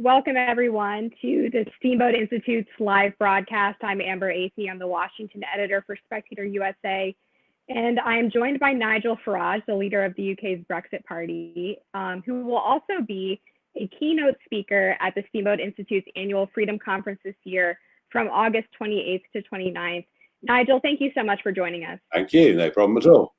Welcome, everyone, to the Steamboat Institute's live broadcast. I'm Amber Athey. I'm the Washington editor for Spectator USA, and I am joined by Nigel Farage, the leader of the UK's Brexit Party, who will also be a keynote speaker at the Steamboat Institute's annual Freedom Conference this year from August 28th to 29th. Nigel, thank you so much for joining us. Thank you, no problem at all.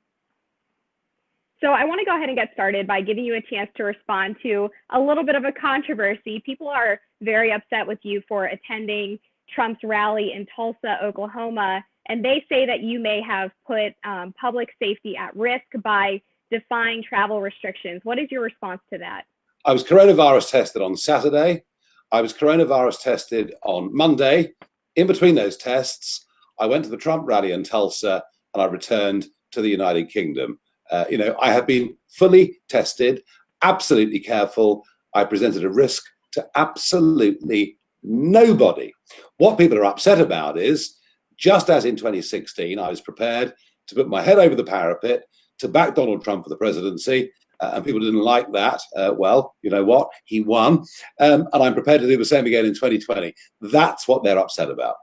So I want to go ahead and get started by giving you a chance to respond to a little bit of a controversy. People are very upset with you for attending Trump's rally in Tulsa, Oklahoma, and they say that you may have put public safety at risk by defying travel restrictions. What is your response to that? I was coronavirus tested on Saturday. I was coronavirus tested on Monday. In between those tests, I went to the Trump rally in Tulsa and I returned to the United Kingdom. I have been fully tested, absolutely careful. I presented a risk to absolutely nobody. What people are upset about is, just as in 2016, I was prepared to put my head over the parapet to back Donald Trump for the presidency, and people didn't like that. Well, you know what? He won, and I'm prepared to do the same again in 2020. That's what they're upset about.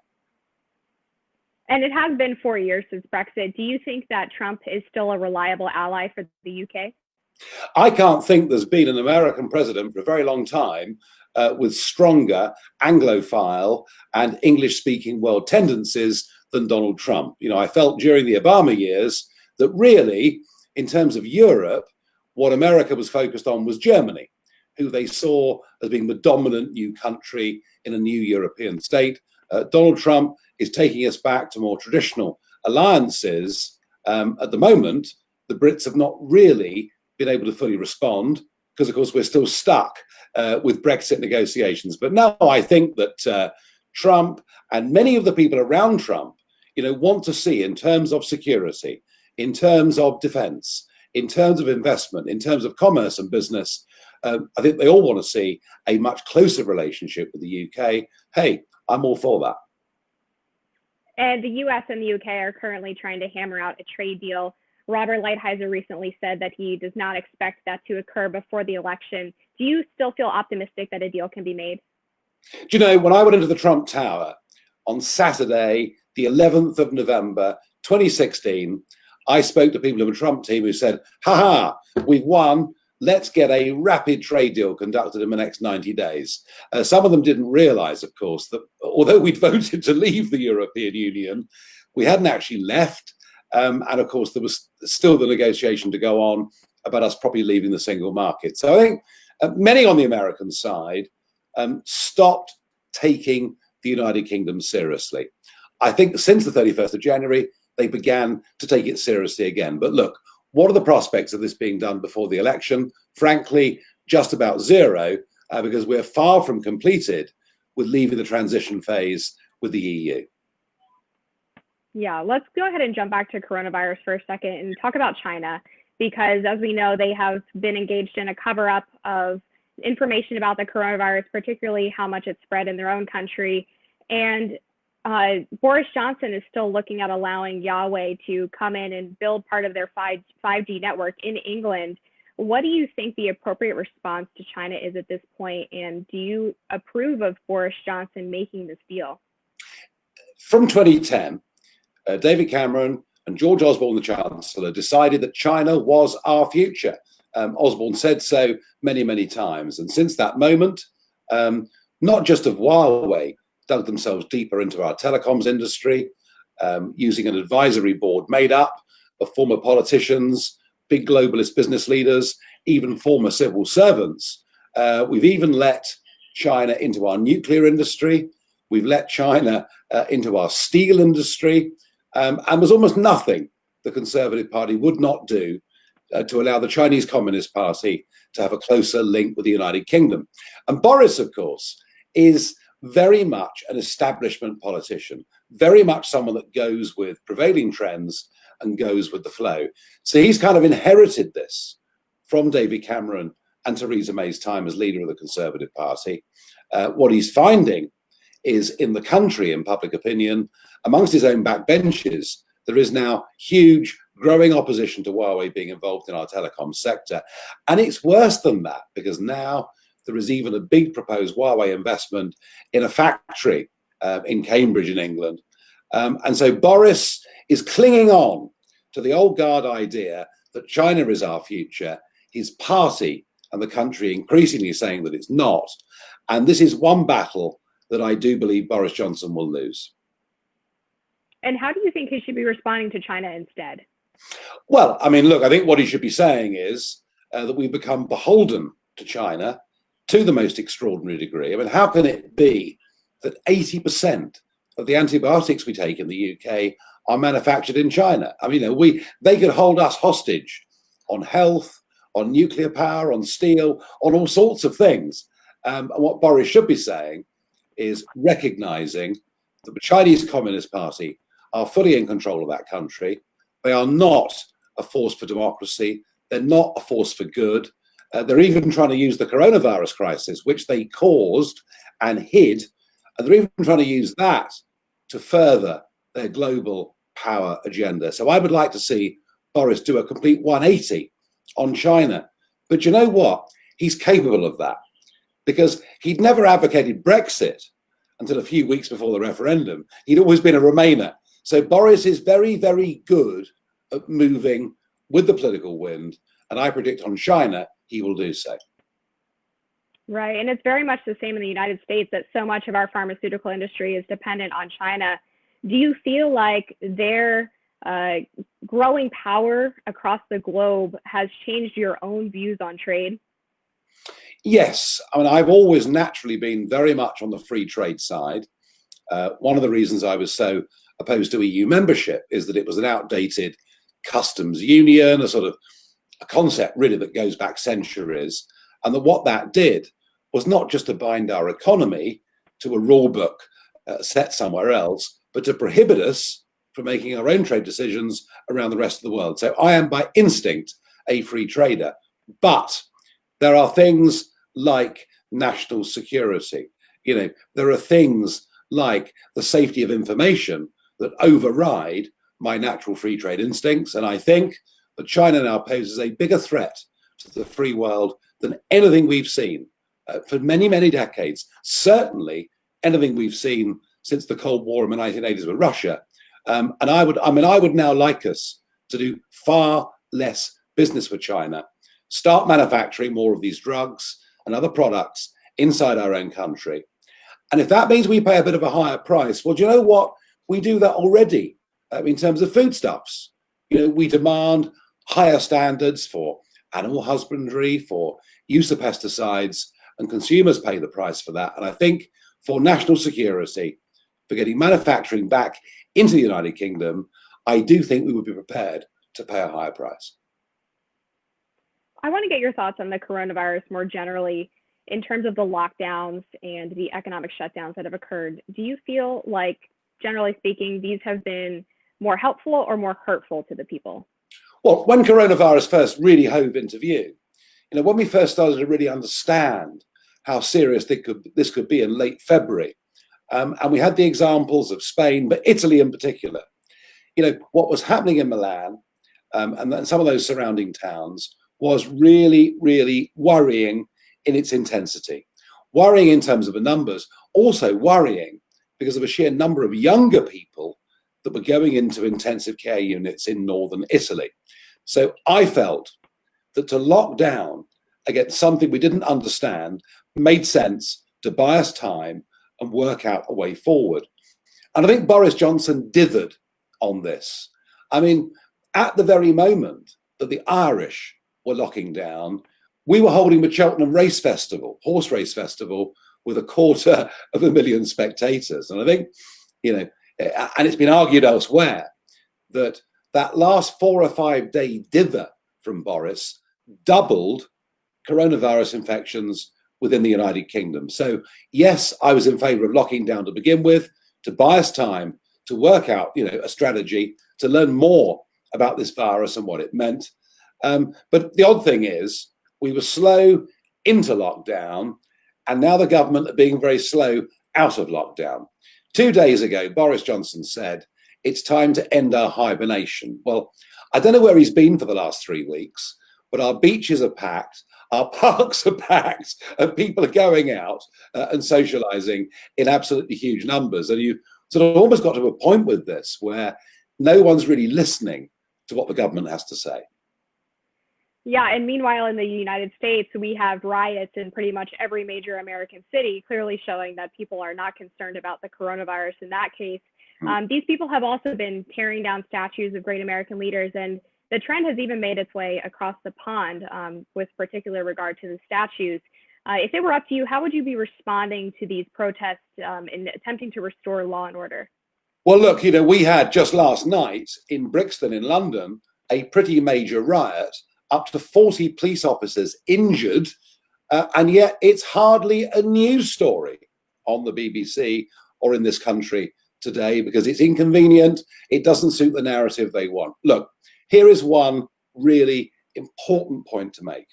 And it has been 4 years since Brexit. Do you think that Trump is still a reliable ally for the UK? I can't think there's been an American president for a very long time with stronger Anglophile and English-speaking world tendencies than Donald Trump. I felt during the Obama years that really, in terms of Europe, what America was focused on was Germany, who they saw as being the dominant new country in a new European state. Donald Trump is taking us back to more traditional alliances. At the moment, the Brits have not really been able to fully respond because, of course, we're still stuck with Brexit negotiations. But now I think that Trump and many of the people around Trump, want to see, in terms of security, in terms of defense, in terms of investment, in terms of commerce and business, I think they all want to see a much closer relationship with the UK. Hey, I'm all for that. And the US and the UK are currently trying to hammer out a trade deal. Robert Lighthizer recently said that he does not expect that to occur before the election. Do you still feel optimistic that a deal can be made? Do you know, when I went into the Trump Tower on Saturday, the 11th of November, 2016, I spoke to people in the Trump team who said, ha, we've won. Let's get a rapid trade deal conducted in the next 90 days. Some of them didn't realize, of course, that although we'd voted to leave the European Union, we hadn't actually left. And of course, there was still the negotiation to go on about us probably leaving the single market. So I think many on the American side stopped taking the United Kingdom seriously. I think since the 31st of January, they began to take it seriously again. But look, what are the prospects of this being done before the election? Frankly, just about zero, because we're far from completed with leaving the transition phase with the EU. Yeah, let's go ahead and jump back to coronavirus for a second and talk about China, because as we know, they have been engaged in a cover-up of information about the coronavirus, particularly how much it spread in their own country. And Boris Johnson is still looking at allowing Huawei to come in and build part of their 5G network in England. What do you think the appropriate response to China is at this point? And do you approve of Boris Johnson making this deal? From 2010, David Cameron and George Osborne, the Chancellor, decided that China was our future. Osborne said so many, many times. And since that moment, not just of Huawei, dug themselves deeper into our telecoms industry, using an advisory board made up of former politicians, big globalist business leaders, even former civil servants. We've even let China into our nuclear industry. We've let China into our steel industry. And there's almost nothing the Conservative Party would not do to allow the Chinese Communist Party to have a closer link with the United Kingdom. And Boris, of course, is very much an establishment politician, very much someone that goes with prevailing trends and goes with the flow. So he's kind of inherited this from David Cameron and Theresa May's time as leader of the Conservative Party. What he's finding is in the country, in public opinion, amongst his own backbenches, there is now huge growing opposition to Huawei being involved in our telecom sector. And it's worse than that, because now There is even a big proposed Huawei investment in a factory in Cambridge in England. And so Boris is clinging on to the old guard idea that China is our future. His party and the country increasingly saying that it's not. And this is one battle that I do believe Boris Johnson will lose. And how do you think he should be responding to China instead? Well, I mean, look, I think what he should be saying is that we've become beholden to China to the most extraordinary degree. I mean, how can it be that 80% of the antibiotics we take in the UK are manufactured in China? I mean, they could hold us hostage on health, on nuclear power, on steel, on all sorts of things. And what Boris should be saying is recognizing that the Chinese Communist Party are fully in control of that country. They are not a force for democracy. They're not a force for good. They're even trying to use the coronavirus crisis, which they caused and hid, and they're even trying to use that to further their global power agenda. So I would like to see Boris do a complete 180 on China. But you know what? He's capable of that, because he'd never advocated Brexit until a few weeks before the referendum. He'd always been a Remainer. So Boris is very, very good at moving with the political wind, and I predict on China he will do so. Right, and it's very much the same in the United States, that so much of our pharmaceutical industry is dependent on China. Do you feel like their growing power across the globe has changed your own views on trade? Yes, I mean, I've always naturally been very much on the free trade side. One of the reasons I was so opposed to EU membership is that it was an outdated customs union, a sort of a concept really that goes back centuries, and that what that did was not just to bind our economy to a rule book set somewhere else, but to prohibit us from making our own trade decisions around the rest of the world. So I am by instinct a free trader, but there are things like national security. You know, there are things like the safety of information that override my natural free trade instincts. And I think that China now poses a bigger threat to the free world than anything we've seen for many, many decades. Certainly anything we've seen since the Cold War in the 1980s with Russia. And I would now like us to do far less business with China, start manufacturing more of these drugs and other products inside our own country. And if that means we pay a bit of a higher price, well, do you know what? We do that already in terms of foodstuffs. You know, we demand higher standards for animal husbandry, for use of pesticides, and consumers pay the price for that. And I think for national security, for getting manufacturing back into the United Kingdom, I do think we would be prepared to pay a higher price. I want to get your thoughts on the coronavirus more generally in terms of the lockdowns and the economic shutdowns that have occurred. Do you feel like, generally speaking, these have been more helpful or more hurtful to the people? Well, when coronavirus first really hove into view, when we first started to really understand how serious this could be in late February, and we had the examples of Spain, but Italy in particular, what was happening in Milan and then some of those surrounding towns was really, really worrying in its intensity. Worrying in terms of the numbers, also worrying because of a sheer number of younger people that were going into intensive care units in northern Italy. So I felt that to lock down against something we didn't understand made sense to buy us time and work out a way forward. And I think Boris Johnson dithered on this. I mean, at the very moment that the Irish were locking down, we were holding the Cheltenham Race Festival, horse race festival, with 250,000 spectators. And I think, and it's been argued elsewhere that last 4 or 5 day dither from Boris doubled coronavirus infections within the United Kingdom. So yes, I was in favor of locking down to begin with, to buy us time to work out, a strategy to learn more about this virus and what it meant. But the odd thing is, we were slow into lockdown, and now the government are being very slow out of lockdown. 2 days ago, Boris Johnson said, it's time to end our hibernation. Well, I don't know where he's been for the last 3 weeks, but our beaches are packed, our parks are packed and people are going out and socializing in absolutely huge numbers. And you sort of almost got to a point with this where no one's really listening to what the government has to say. Yeah, and meanwhile, in the United States, we have riots in pretty much every major American city, clearly showing that people are not concerned about the coronavirus in that case. These people have also been tearing down statues of great American leaders, and the trend has even made its way across the pond with particular regard to the statues. If it were up to you, how would you be responding to these protests in attempting to restore law and order? Well, look, we had just last night in Brixton in London a pretty major riot, up to 40 police officers injured, and yet it's hardly a news story on the BBC or in this country today because it's inconvenient. It doesn't suit the narrative they want. Look, here is one really important point to make.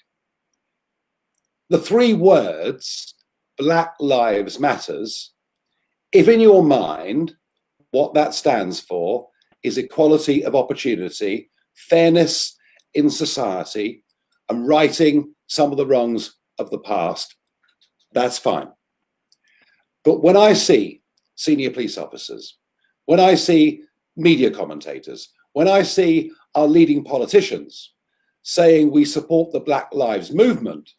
The three words, Black Lives Matters, if in your mind what that stands for is equality of opportunity, fairness in society, and righting some of the wrongs of the past, that's fine. But when I see senior police officers, when I see media commentators, when I see our leading politicians saying we support the Black Lives Movement,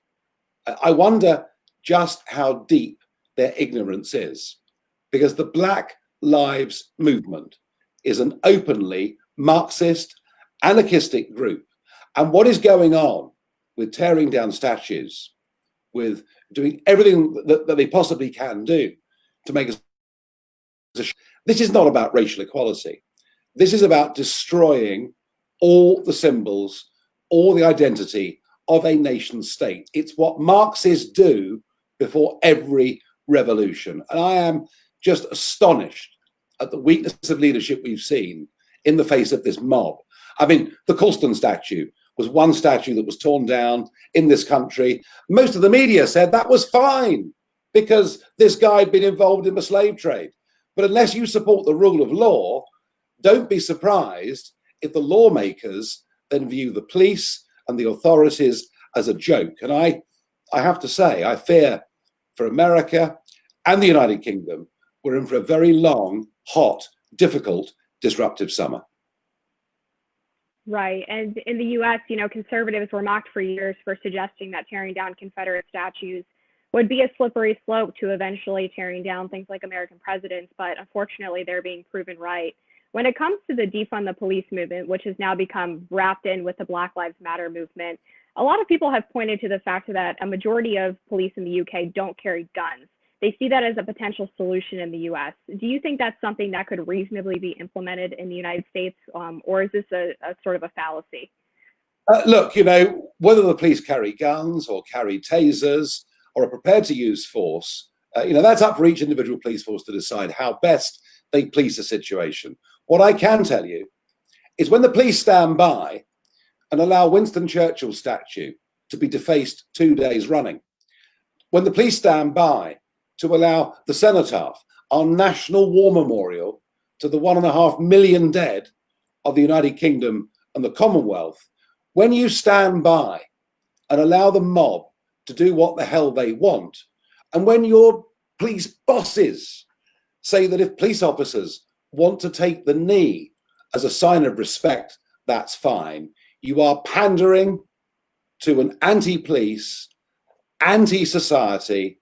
I wonder just how deep their ignorance is. Because the Black Lives Movement is an openly Marxist, anarchistic group. And what is going on with tearing down statues, with doing everything that they possibly can do to make us... This is not about racial equality. This is about destroying all the symbols, all the identity of a nation state. It's what Marxists do before every revolution. And I am just astonished at the weakness of leadership we've seen in the face of this mob. I mean, the Colston statue was one statue that was torn down in this country. Most of the media said that was fine because this guy had been involved in the slave trade. But unless you support the rule of law, don't be surprised if the lawmakers then view the police and the authorities as a joke. And I have to say, I fear for America and the United Kingdom, we're in for a very long, hot, difficult, disruptive summer. Right. And in the US, conservatives were mocked for years for suggesting that tearing down Confederate statues would be a slippery slope to eventually tearing down things like American presidents. But unfortunately, they're being proven right. When it comes to the defund the police movement, which has now become wrapped in with the Black Lives Matter movement, a lot of people have pointed to the fact that a majority of police in the UK don't carry guns. They see that as a potential solution in the US. Do you think that's something that could reasonably be implemented in the United States, or is this a sort of a fallacy? Look, whether the police carry guns or carry tasers or are prepared to use force, that's up for each individual police force to decide how best they police a situation. What I can tell you is when the police stand by and allow Winston Churchill's statue to be defaced 2 days running, when the police stand by to allow the cenotaph, our national war memorial to the 1.5 million dead of the United Kingdom and the Commonwealth, when you stand by and allow the mob to do what the hell they want, and when your police bosses say that if police officers want to take the knee as a sign of respect, that's fine, you are pandering to an anti-police, anti-society,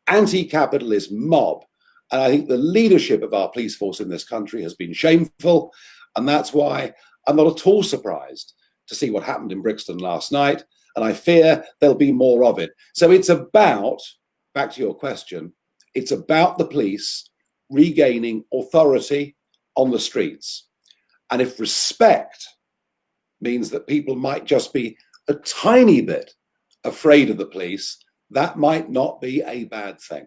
anti-capitalist mob. And I think the leadership of our police force in this country has been shameful. And that's why I'm not at all surprised to see what happened in Brixton last night. And I fear there'll be more of it. So it's about, back to your question, it's about the police regaining authority on the streets. And if respect means that people might just be a tiny bit afraid of the police, that might not be a bad thing.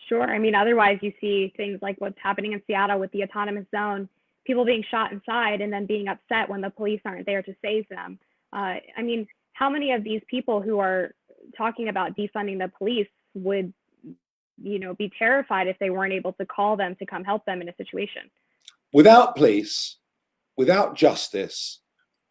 Sure. I mean, otherwise you see things like what's happening in Seattle with the autonomous zone, people being shot inside and then being upset when the police aren't there to save them. I mean, how many of these people who are talking about defunding the police would, be terrified if they weren't able to call them to come help them in a situation? Without police, without justice,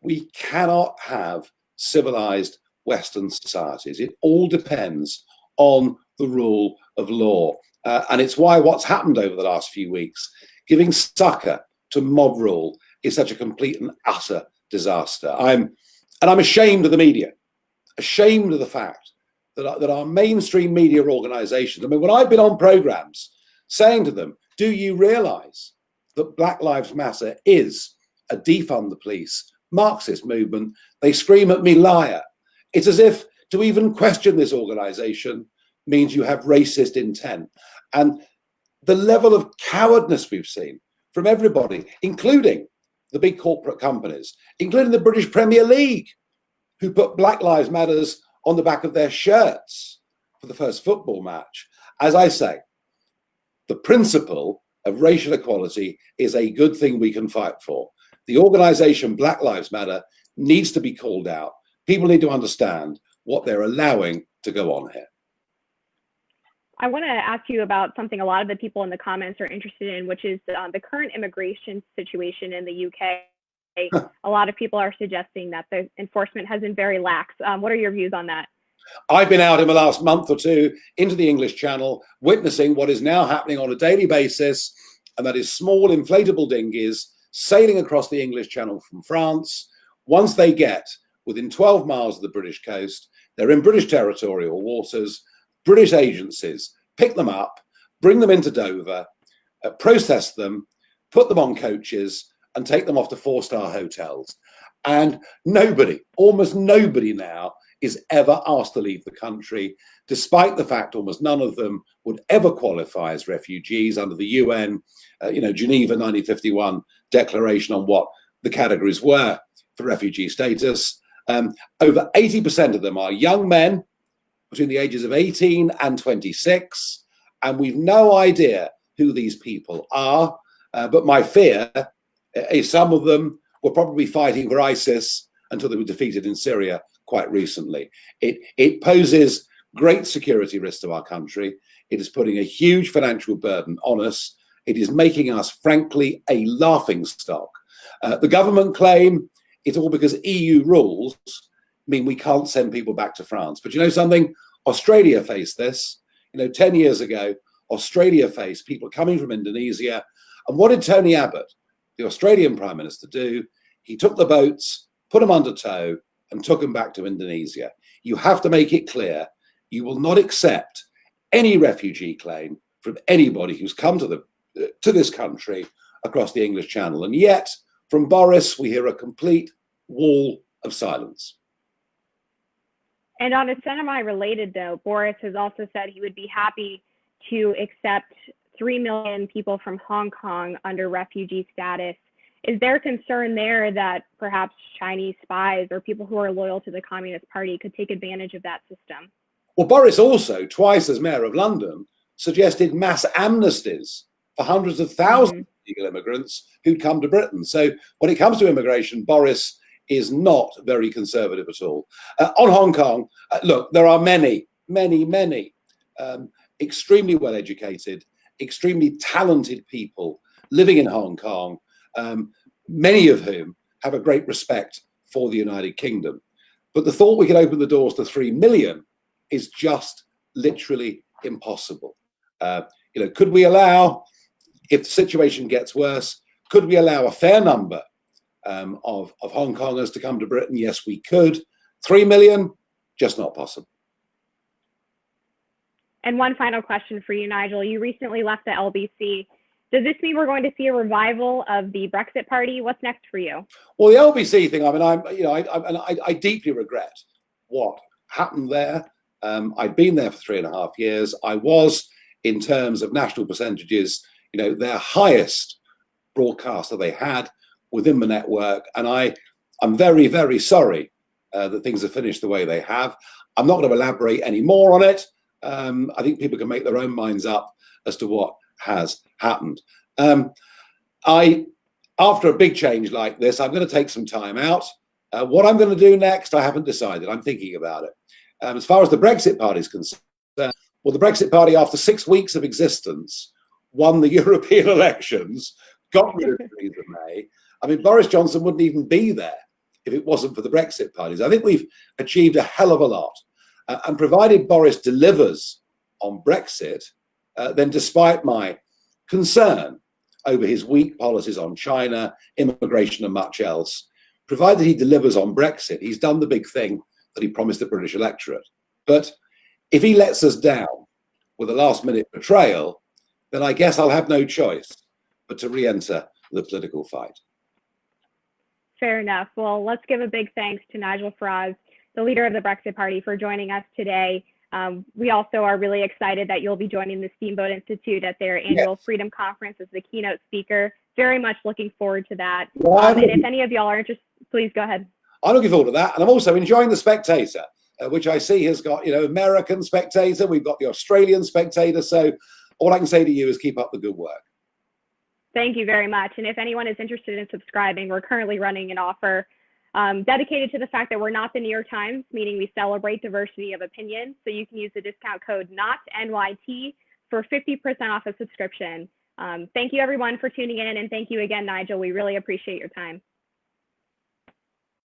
we cannot have civilized Western societies. It all depends on the rule of law. And it's why what's happened over the last few weeks, giving succor to mob rule, is such a complete and utter disaster. I'm ashamed of the media, ashamed of the fact that our mainstream media organizations, I mean, when I've been on programs saying to them, do you realize that Black Lives Matter is a defund the police Marxist movement, they scream at me liar. It's as if to even question this organization means you have racist intent. And the level of cowardness we've seen from everybody, including the big corporate companies, including the British Premier League, who put Black Lives Matters on the back of their shirts for the first football match. As I say, the principle of racial equality is a good thing we can fight for. The organization Black Lives Matter needs to be called out. People need to understand what they're allowing to go on here. I want to ask you about something a lot of the people in the comments are interested in, which is the current immigration situation in the UK. A lot of people are suggesting that the enforcement has been very lax. What are your views on that? I've been out in the last month or two into the English Channel, witnessing what is now happening on a daily basis, and that is small inflatable dinghies sailing across the English Channel from France. Once they get within 12 miles of the British coast, they're in British territorial waters. British agencies pick them up, bring them into Dover, process them, put them on coaches, and take them off to four-star hotels. And nobody, almost nobody now, is ever asked to leave the country, despite the fact almost none of them would ever qualify as refugees under the UN, Geneva 1951 declaration on what the categories were for refugee status. Over 80% of them are young men between the ages of 18 and 26, and we've no idea who these people are. But my fear is some of them were probably fighting for ISIS until they were defeated in Syria quite recently. It poses great security risks to our country. It is putting a huge financial burden on us. It is making us, frankly, a laughingstock. The government claim it's all because EU rules mean we can't send people back to France. But you know something? Australia faced this. 10 years ago, Australia faced people coming from Indonesia. And what did Tony Abbott, the Australian Prime Minister, do? He took the boats, put them under tow, and took them back to Indonesia. You have to make it clear you will not accept any refugee claim from anybody who's come to this country across the English Channel. And yet, from Boris, we hear a complete wall of silence. And on a semi-related note, Boris has also said he would be happy to accept 3 million people from Hong Kong under refugee status. Is there concern there that perhaps Chinese spies or people who are loyal to the Communist Party could take advantage of that system? Well, Boris also, twice as mayor of London, suggested mass amnesties for hundreds of thousands of illegal immigrants who'd come to Britain. So when it comes to immigration, Boris is not very conservative at all. On Hong Kong, look, there are many extremely well-educated, extremely talented people living in Hong Kong, many of whom have a great respect for the United Kingdom. But the thought we could open the doors to 3 million is just literally impossible. Could we allow, if the situation gets worse, could we allow a fair number of Hong Kongers to come to Britain? Yes, we could. 3 million, just not possible. And one final question for you, Nigel. You recently left the LBC. Does this mean we're going to see a revival of the Brexit Party? What's next for you? Well, the LBC thing, I deeply regret what happened there. I'd been there for 3.5 years. I was, in terms of national percentages, their highest broadcaster they had within the network. And I'm very, very sorry that things have finished the way they have. I'm not going to elaborate any more on it. I think people can make their own minds up as to what has happened. After a big change like this, I'm going to take some time out. What I'm going to do next, I haven't decided. I'm thinking about it. As far as the Brexit Party is concerned, well, the Brexit Party, after 6 weeks of existence, won the European elections, got rid of Theresa May. I mean, Boris Johnson wouldn't even be there if it wasn't for the Brexit parties. I think we've achieved a hell of a lot. And provided Boris delivers on Brexit, then despite my concern over his weak policies on China, immigration, and much else, provided he delivers on Brexit, he's done the big thing that he promised the British electorate. But if he lets us down with a last-minute betrayal, then I guess I'll have no choice but to re-enter the political fight. Fair enough. Well, let's give a big thanks to Nigel Farage, the leader of the Brexit Party, for joining us today. We also are really excited that you'll be joining the Steamboat Institute at their annual Freedom Conference as the keynote speaker. Very much looking forward to that. And if any of y'all are interested, please go ahead. I'm looking forward to that. And I'm also enjoying the Spectator, which I see has got, American Spectator. We've got the Australian Spectator. So all I can say to you is keep up the good work. Thank you very much. And if anyone is interested in subscribing, we're currently running an offer dedicated to the fact that we're not the New York Times, meaning we celebrate diversity of opinion. So you can use the discount code NOTNYT for 50% off a subscription. Thank you everyone for tuning in, and thank you again, Nigel. We really appreciate your time.